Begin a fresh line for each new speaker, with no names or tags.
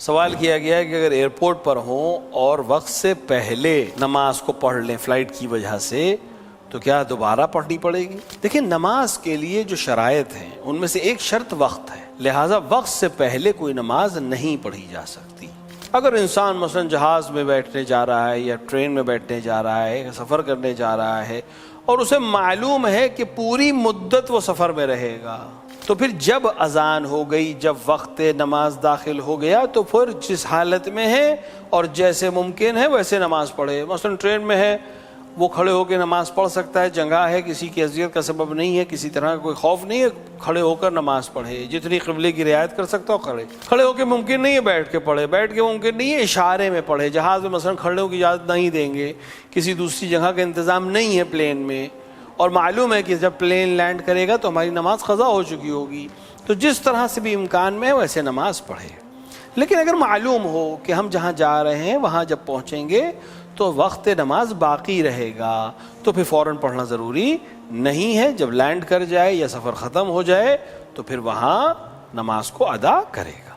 سوال کیا گیا ہے کہ اگر ایئرپورٹ پر ہوں اور وقت سے پہلے نماز کو پڑھ لیں فلائٹ کی وجہ سے تو کیا دوبارہ پڑھنی پڑے گی؟ دیکھیں نماز کے لیے جو شرائط ہیں ان میں سے ایک شرط وقت ہے، لہٰذا وقت سے پہلے کوئی نماز نہیں پڑھی جا سکتی۔ اگر انسان مثلا جہاز میں بیٹھنے جا رہا ہے یا ٹرین میں بیٹھنے جا رہا ہے یا سفر کرنے جا رہا ہے اور اسے معلوم ہے کہ پوری مدت وہ سفر میں رہے گا، تو پھر جب اذان ہو گئی، جب وقت نماز داخل ہو گیا تو پھر جس حالت میں ہے اور جیسے ممکن ہے ویسے نماز پڑھے۔ مثلا ٹرین میں ہے، وہ کھڑے ہو کے نماز پڑھ سکتا ہے، جگہ ہے، کسی کی اذیت کا سبب نہیں ہے، کسی طرح کا کوئی خوف نہیں ہے، کھڑے ہو کر نماز پڑھے، جتنی قبلے کی رعایت کر سکتا ہو کھڑے ہو کے ممکن نہیں ہے بیٹھ کے پڑھے، بیٹھ کے ممکن نہیں ہے اشارے میں پڑھے۔ جہاز میں مثلا کھڑے ہو کی اجازت نہیں دیں گے، کسی دوسری جگہ کا انتظام نہیں ہے پلین میں، اور معلوم ہے کہ جب پلین لینڈ کرے گا تو ہماری نماز قضا ہو چکی ہوگی، تو جس طرح سے بھی امکان میں ہے ویسے نماز پڑھے۔ لیکن اگر معلوم ہو کہ ہم جہاں جا رہے ہیں وہاں جب پہنچیں گے تو وقت نماز باقی رہے گا تو پھر فوراً پڑھنا ضروری نہیں ہے، جب لینڈ کر جائے یا سفر ختم ہو جائے تو پھر وہاں نماز کو ادا کرے گا۔